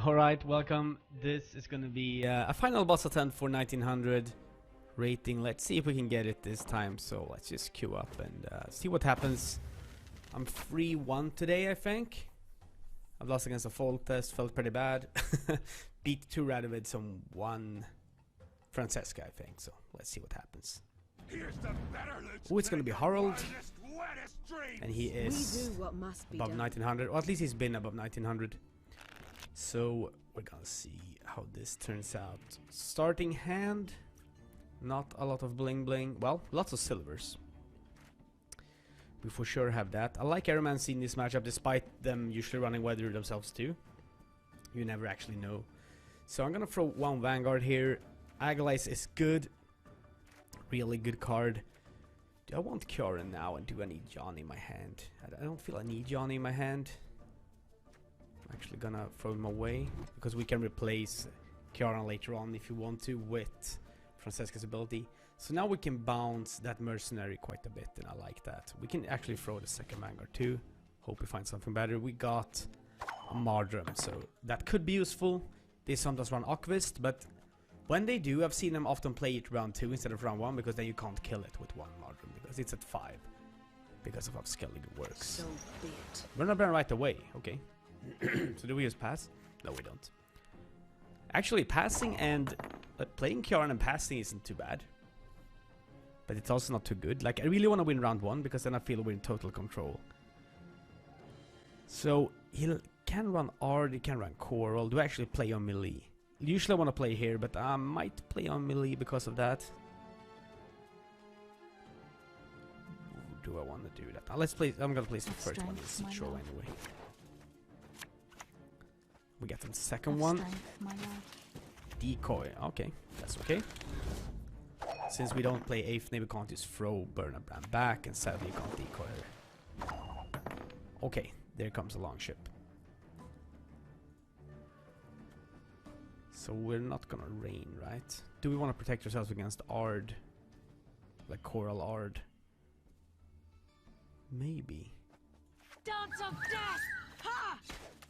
Alright, welcome. This is gonna be a final boss attempt for 1900 rating. Let's see if we can get it this time. So let's just queue up and see what happens. I'm 3-1 today, I think. I've lost against a full test, felt pretty bad. Beat 2 Radovids on 1 Francesca, I think. So let's see what happens. Oh, it's gonna be Harold. And he is above 1900, or at least he's been above 1900. So we're gonna see how this turns out. Starting hand, not a lot of bling bling. Well, lots of silvers. We for sure have that. I like Aeromancy in this matchup, despite them usually running weather themselves too. You never actually know. So I'm gonna throw 1 Vanguard here. Agalize is good. Really good card. Do I want Kieran now, and do I need Johnny in my hand? I don't feel I need Johnny in my hand. I'm actually gonna throw him away, because we can replace Kieran later on if you want to with Francesca's ability. So now we can bounce that mercenary quite a bit, and I like that. We can actually throw the second Vanguard too. Hope we find something better. We got a Mardrum, so that could be useful. They sometimes run Akvist, but when they do, I've seen them often play it round 2 instead of round 1, because then you can't kill it with 1 Mardrum, because it's at 5. Because of how scaling works. So be it. We're not right away, okay. So do we just pass? No, we don't. Actually, passing and playing Kieran and passing isn't too bad. But it's also not too good. Like, I really want to win round 1, because then I feel we're in total control. So, he can run Ard, he can run Coral. Do I actually play on melee? Usually I want to play here, but I might play on melee because of that. Do I want to do that? Let's play. I'm gonna place the first one in Siege Show anyway. We get the second one. Decoy. Okay, that's okay. Since we don't play Aethne, we can't just throw Burn a Brand back, and sadly you can't decoy her. Okay, there comes a longship. So we're not gonna rain, right? Do we want to protect ourselves against Ard? Like Coral Ard? Maybe. Dance of death! Ha!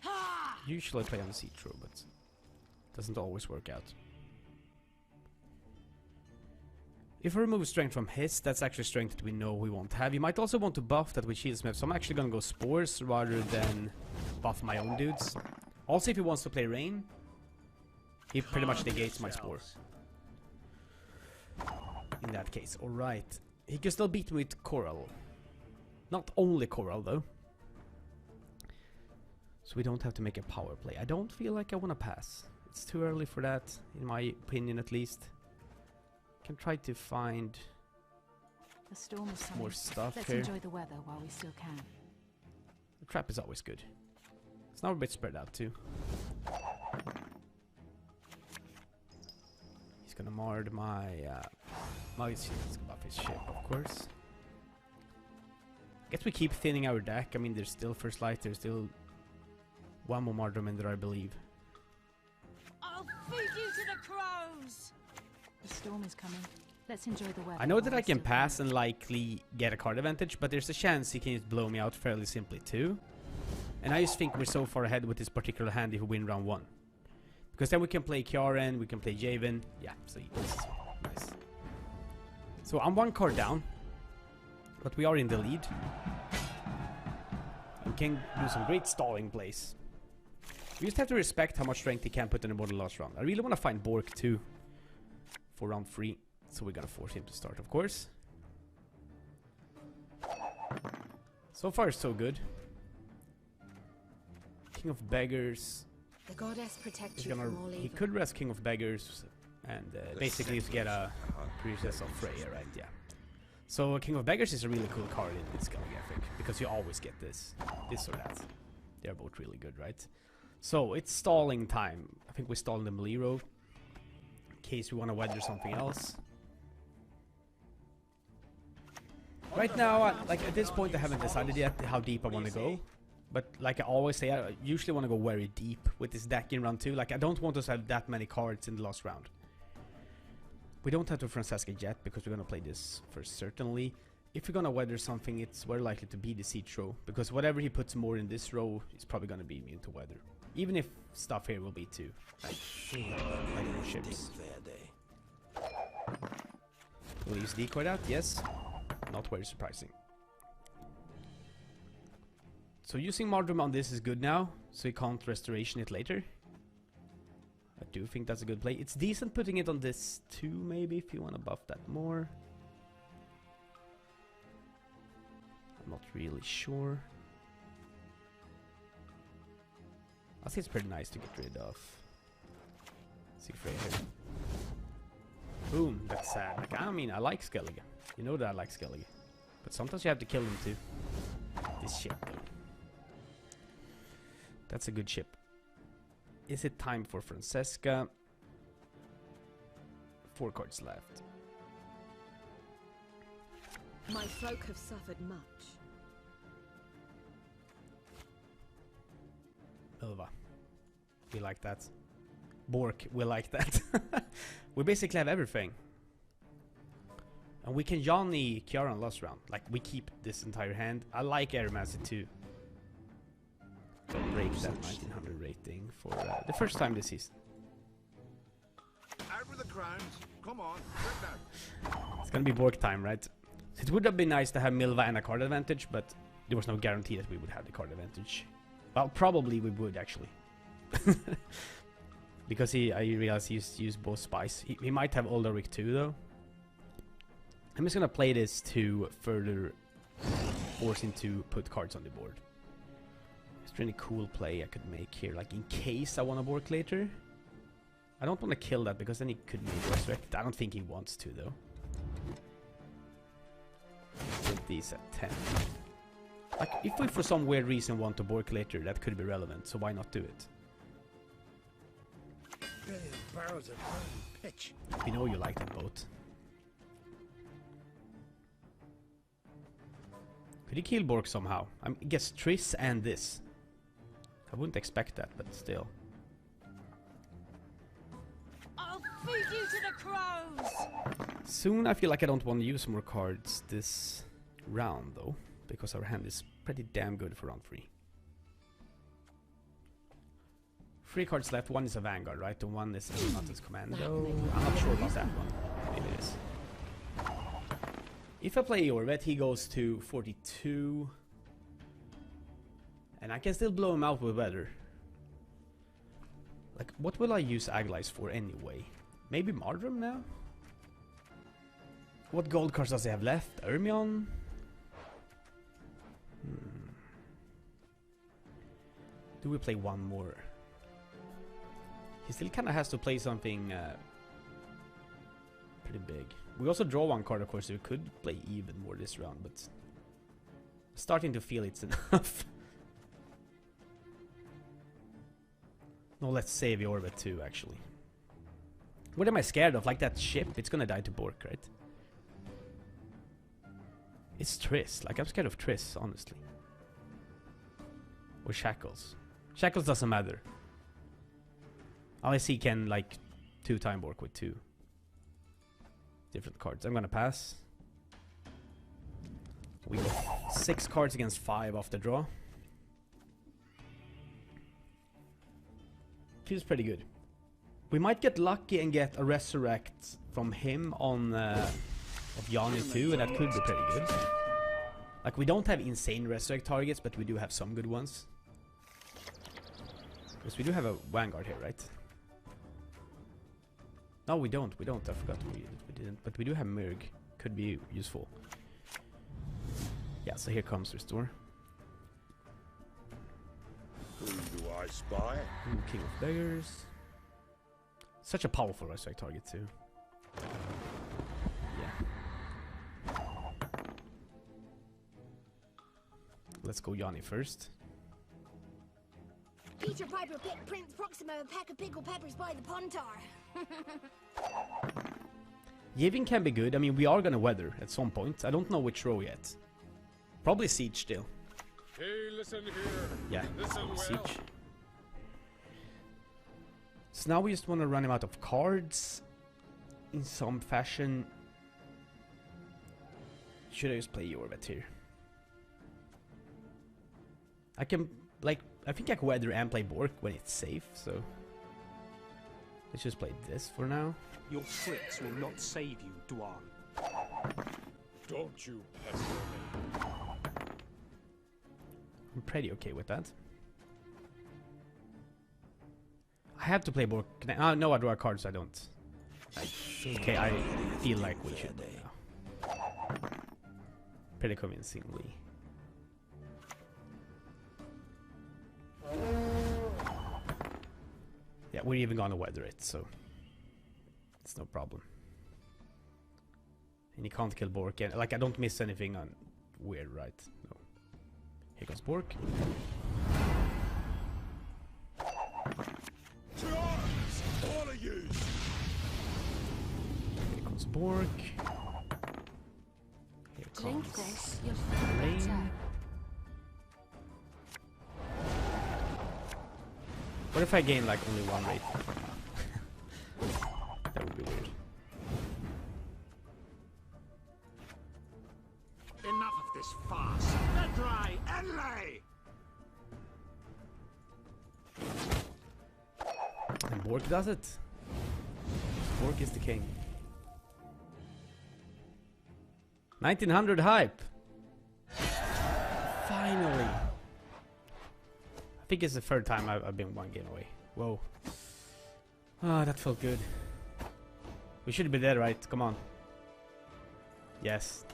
Ha! Usually I play on the Citro, but doesn't always work out. If we remove strength from his, that's actually strength that we know we won't have. You might also want to buff that with Shield Smith, so I'm actually gonna go Spores rather than buff my own dudes. Also, if he wants to play Rain, he pretty much negates my Spore. In that case, alright. He can still beat me with Coral. Not only Coral though. So we don't have to make a power play. I don't feel like I want to pass. It's too early for that, in my opinion at least. Can try to find the storm is more stuff Let's here. enjoy the weather while we still can. The trap is always good. It's now a bit spread out too. He's gonna Mard my he's gonna buff his ship, of course. Guess we keep thinning our deck. I mean, there's still First Light, there's still 1 more Mardrum in there, I believe. I'll feed you to the crows! The storm is coming. Let's enjoy the weather. I know that I can pass and likely get a card advantage, but there's a chance he can just blow me out fairly simply too. And I just think we're so far ahead with this particular hand if we win round 1. Because then we can play Kieran, we can play Javen. Yeah, so nice. So I'm 1 card down, but we are in the lead. We can do some great stalling plays. We just have to respect how much strength he can put in the board last round. I really want to find Bork too for round 3, so we're gonna force him to start, of course. So far, so good. King of Beggars. The goddess protects He's you gonna, from all evil. he could rest King of Beggars and basically just get a Priestess of Freya, right? Yeah. So King of Beggars is a really cool card in this Skellige, I think, because you always get this or that. They're both really good, right? So it's stalling time. I think we stall in the melee row in case we want to weather something else. Right now, like at this point, I haven't decided yet how deep I want to go. But like I always say, I usually want to go very deep with this deck in round 2. Like I don't want us to have that many cards in the last round. We don't have to Francesca yet because we're gonna play this first certainly. If we're gonna weather something, it's very likely to be the Siege row, because whatever he puts more in this row is probably gonna be immune to weather. Even if stuff here will be too. Like more ships. We'll use decoy out, yes. Not very surprising. So using Marjoram on this is good now, so you can't restoration it later. I do think that's a good play. It's decent putting it on this too, maybe, if you want to buff that more. I'm not really sure. I think it's pretty nice to get rid of. Siegfried here. Boom, that's sad. Like, I mean, I like Skellige. You know that I like Skellige. But sometimes you have to kill them too. This ship, though. That's a good ship. Is it time for Francesca? 4 cards left. My folk have suffered much. Ilva. We like that. Bork, we like that. We basically have everything. And we can Johnny Kiara on last round. Like, we keep this entire hand. I like Aeromancer too. Don't break that 1900 rating for the first time this season. Out with the crowns. Come on, quick now. It's gonna be Bork time, right? It would have been nice to have Milva and a card advantage, but there was no guarantee that we would have the card advantage. Well, probably we would actually. Because I realized he used both spies. He might have Ulrich too, though. I'm just gonna play this to further force him to put cards on the board. It's a really cool play I could make here, like in case I want to Bork later. I don't want to kill that because then he could maybe resurrect. I don't think he wants to, though. Put these at 10. Like, if we for some weird reason want to Bork later, that could be relevant, so why not do it? Barrels of pitch. We know you like them both. Could he kill Bork somehow? I guess Triss and this. I wouldn't expect that, but still. I'll feed you to the crows! Soon I feel like I don't want to use more cards this round, though. Because our hand is pretty damn good for round 3. 3 cards left. 1 is a Vanguard, right? And 1 is a Mountain's Commando. I'm not sure about that one. Maybe it is. If I play Jorvet, he goes to 42. And I can still blow him out with weather. Like, what will I use Agilize for anyway? Maybe Mardrum now? What gold cards does he have left? Ermion? Do we play one more? He still kind of has to play something pretty big. We also draw 1 card, of course, so we could play even more this round, but starting to feel it's enough. No, let's save the orbit too, actually. What am I scared of? Like that ship? It's gonna die to Bork, right? It's Triss. Like, I'm scared of Triss, honestly. Or Shackles. Shackles doesn't matter. Unless he can, like, 2-time Bork with 2 different cards. I'm gonna pass. We got 6 cards against 5 off the draw. Feels pretty good. We might get lucky and get a Resurrect from him on of Yanni too, and that could be pretty good. Like, we don't have insane Resurrect targets, but we do have some good ones. Because we do have a Vanguard here, right? No, we don't. We don't. I forgot we didn't. But we do have Mirg. Could be useful. Yeah, so here comes Restore. Who do I spy? Ooh, King of Beggars. Such a powerful Resurrect target too. Yeah. Let's go Yanni first. Peter Piper picked Prince Proxima a pack of pickled peppers by the Pontar. Yevin can be good. I mean, we are gonna weather at some point. I don't know which row yet. Probably Siege still. Hey, listen here. Yeah, Listen well. Siege. So now we just want to run him out of cards in some fashion. Should I just play Jorvet here? I can like, I think I can weather and play Bork when it's safe, so let's just play this for now. Your tricks will not save you, Dwan. Don't you pester me. I'm pretty okay with that. I have to play Bork. No, I draw a card, so I don't. Okay, I feel like we should now. Pretty convincingly. Yeah, we're even gonna weather it, so it's no problem. And he can't kill Bork, and like I don't miss anything on weird, right? No. Here goes Bork. To arms, all of you. Here comes Bork. Here Drink comes this, you'll feel Lane. better. What if I gain like only one rate? That would be weird. Enough of this farce. Let dry and lay. And Bork does it. Bork is the king. 1900 hype. Finally. I think it's the third time I've been one game away. Whoa. Ah, that felt good. We should be dead, right? Come on. Yes.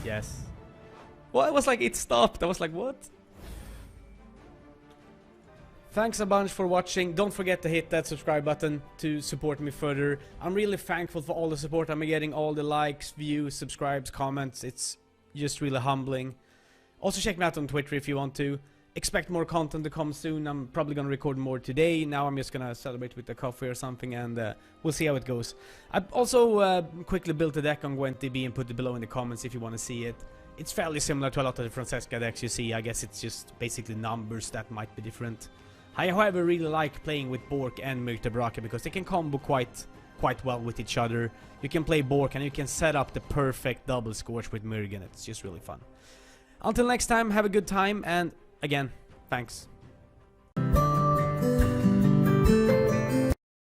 Yes. Well, it was like it stopped. I was like, what? Thanks a bunch for watching. Don't forget to hit that subscribe button to support me further. I'm really thankful for all the support I'm getting, all the likes, views, subscribes, comments. It's just really humbling. Also check me out on Twitter if you want to. Expect more content to come soon. I'm probably gonna record more today. Now I'm just gonna celebrate with a coffee or something, and we'll see how it goes. I've also quickly built a deck on GWENT and put it below in the comments if you want to see it. It's fairly similar to a lot of the Francesca decks you see. I guess it's just basically numbers that might be different. I, however, really like playing with Bork and Myrta Baraka because they can combo quite well with each other. You can play Bork and you can set up the perfect double scorch with Myrgen. It's just really fun. Until next time, have a good time, and again, thanks.